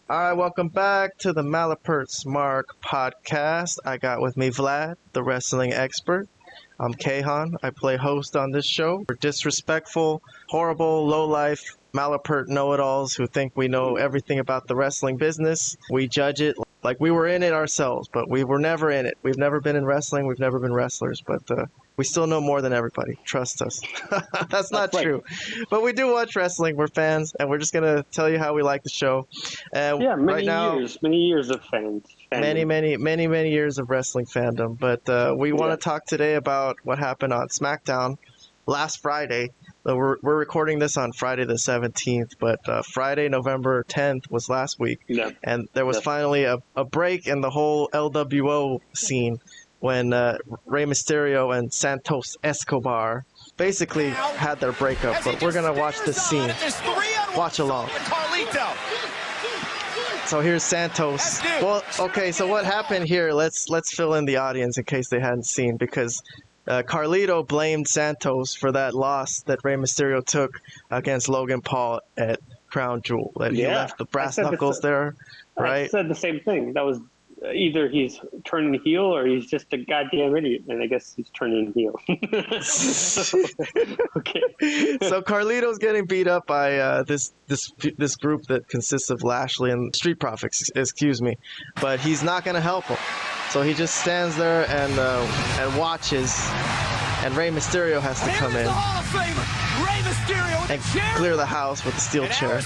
All right, welcome back to the Malapert's Mark podcast. I got with me Vlad, the wrestling expert. I'm Kahan. I play host on this show. We're disrespectful, horrible, low-life Malapert know-it-alls who think we know everything about the wrestling business. We judge it like we were in it ourselves, but we were never in it. We've never been in wrestling. We've never been wrestlers, but we still know more than everybody. Trust us. That's not true. But we do watch wrestling. We're fans, and we're just going to tell you how we like the show. Many years of fandom. Many years of wrestling fandom. But we want to talk today about what happened on Smackdown last Friday. We're recording this on Friday the 17th, but Friday, November 10th was last week. Yeah. And there was finally a break in the whole LWO scene when Rey Mysterio and Santos Escobar basically had their breakup. But we're going to watch this scene. Watch along. So here's Santos. Well, okay, so what happened here, let's fill in the audience in case they hadn't seen, because Carlito blamed Santos for that loss that Rey Mysterio took against Logan Paul at Crown Jewel. That he left the brass knuckles there, right? I said the same thing. That was either he's turning heel or he's just a goddamn idiot, and I guess he's turning heel. Okay. So Carlito's getting beat up by this group that consists of Lashley and Street Profits, excuse me, but he's not going to help him. So he just stands there and watches, and Rey Mysterio has to come in and clear the house with the steel chair.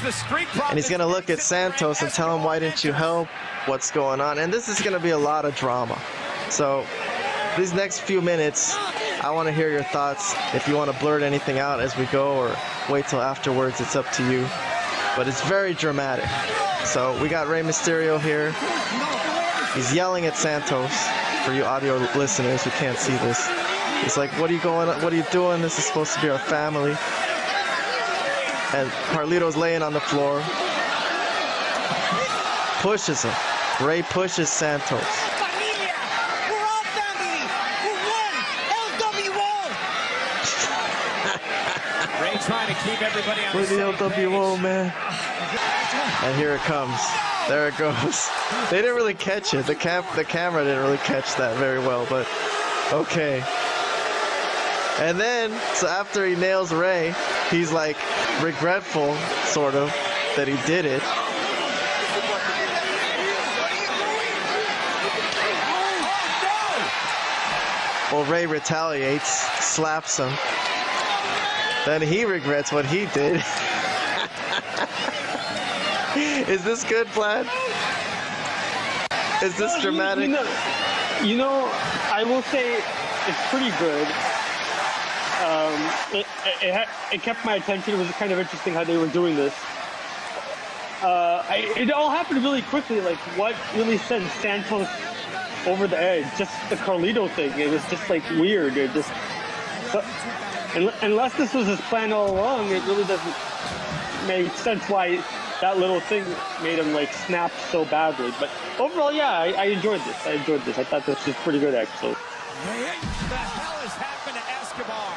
And he's going to look at Santos and tell him, why didn't you help? What's going on? And this is going to be a lot of drama. So these next few minutes, I want to hear your thoughts. If you want to blurt anything out as we go or wait till afterwards, it's up to you. But it's very dramatic. So we got Rey Mysterio here. He's yelling at Santos. For you audio listeners who can't see this, he's like, what are you doing? This is supposed to be our family. And Carlito's laying on the floor. Pushes him. Rey pushes Santos. Familia. We're all family. We're one. LWO. Rey trying to keep everybody on the same LWO, page. Man. And here it comes. There it goes. They didn't really catch it. The camera didn't really catch that very well, but okay. And then, so after he nails Rey, he's like regretful, sort of, that he did it. Well, Rey retaliates, slaps him. Then he regrets what he did. Is this good, Vlad? Is this dramatic? You know, I will say it's pretty good. It kept my attention. It was kind of interesting how they were doing this. It all happened really quickly. Like, what really sent Santos over the edge? Just the Carlito thing. It was just like weird. It just, unless this was his plan all along, it really doesn't make sense why that little thing made him like snap so badly. But overall, yeah, I enjoyed this. I thought this was pretty good, actually. What the hell has happened to Escobar?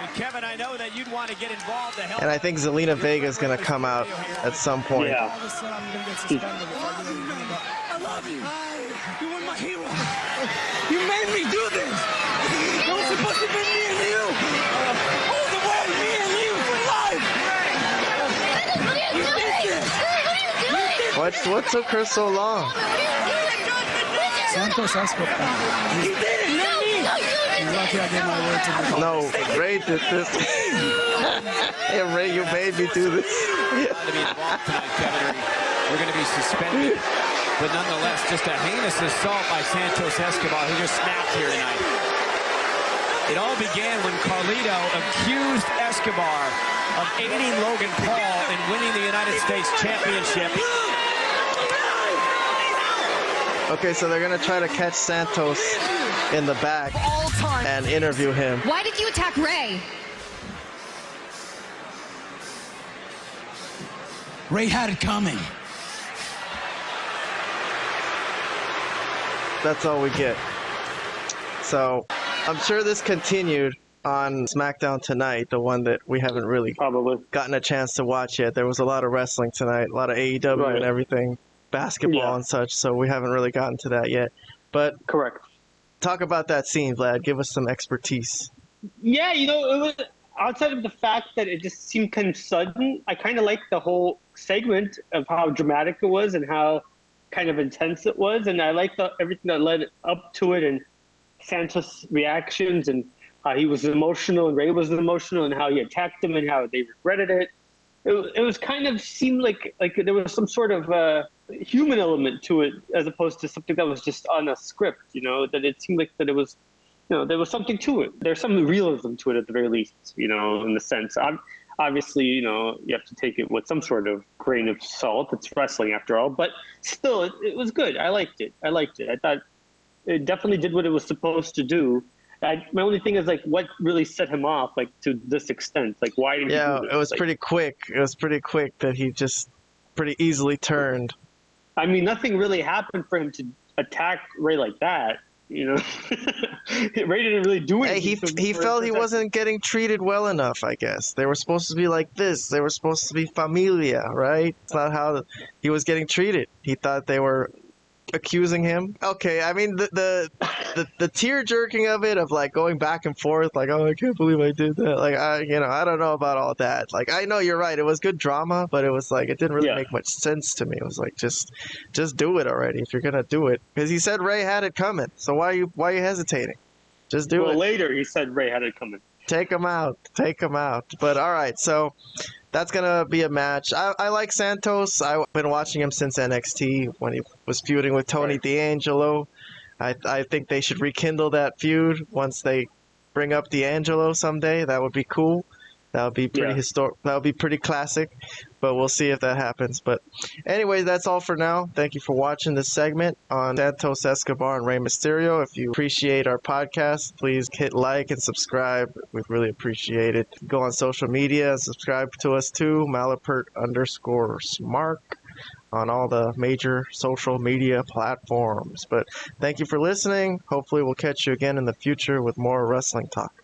And Kevin, I know that you'd want to get involved to help. And I think Zelina Vega is going to come out at some point. Yeah. I love you. You were my hero. You made me do this. It was supposed to be me and you. All the way, me and you for life. What took her so long? Santos Escobar. He did it, not me. You're lucky I gave my word to the No, Rey did this. Hey, Rey, you made me do this. To be involved tonight, Kevin. We're going to be suspended. But nonetheless, just a heinous assault by Santos Escobar, who just snapped here tonight. It all began when Carlito accused Escobar of aiding Logan Paul in winning the United States Championship. Okay, so they're going to try to catch Santos in the back and interview him. Why did you attack Rey? Rey had it coming. That's all we get. So I'm sure this continued on Smackdown tonight, the one that we haven't really Probably. gotten a chance to watch yet. There was a lot of wrestling tonight, a lot of AEW Right. and everything, basketball Yeah. and such, so we haven't really gotten to that yet. But Correct. talk about that scene, Vlad. Give us some expertise. Yeah, it was outside of the fact that it just seemed kind of sudden. I kind of liked the whole segment of how dramatic it was and how kind of intense it was, and I liked everything that led up to it and Santos' reactions and how he was emotional and Ray was emotional and how he attacked him and how they regretted it. It was kind of seemed like there was some sort of human element to it as opposed to something that was just on a script. That it seemed like that it was. There was something to it. There's some realism to it at the very least, in the sense. Obviously, you have to take it with some sort of grain of salt. It's wrestling after all. But still, it was good. I liked it. I thought it definitely did what it was supposed to do. My only thing is, what really set him off, to this extent? Why did he do this? It was pretty quick. It was pretty quick that he just pretty easily turned. I mean, nothing really happened for him to attack Ray like that. Ray didn't really do anything. He felt he wasn't getting treated well enough, I guess. They were supposed to be like this. They were supposed to be familia, right? It's not how he was getting treated. He thought they were accusing him. Okay, I mean the tear jerking of it, of going back and forth, oh, I can't believe I did that. I don't know about all that. I know you're right. It was good drama, but it was it didn't really make much sense to me. It was just do it already if you're gonna do it. Because he said Ray had it coming. So why are you hesitating? Just do it. Well, later he said Ray had it coming. Take him out. But all right, so that's going to be a match. I like Santos. I've been watching him since NXT when he was feuding with Tony D'Angelo. I think they should rekindle that feud once they bring up D'Angelo someday. That would be cool. That would be pretty historic. That would be pretty classic, but we'll see if that happens. But anyway, that's all for now. Thank you for watching this segment on Santos Escobar and Rey Mysterio. If you appreciate our podcast, please hit like and subscribe. We'd really appreciate it. Go on social media and subscribe to us too, Malapert_Smark on all the major social media platforms. But thank you for listening. Hopefully we'll catch you again in the future with more wrestling talk.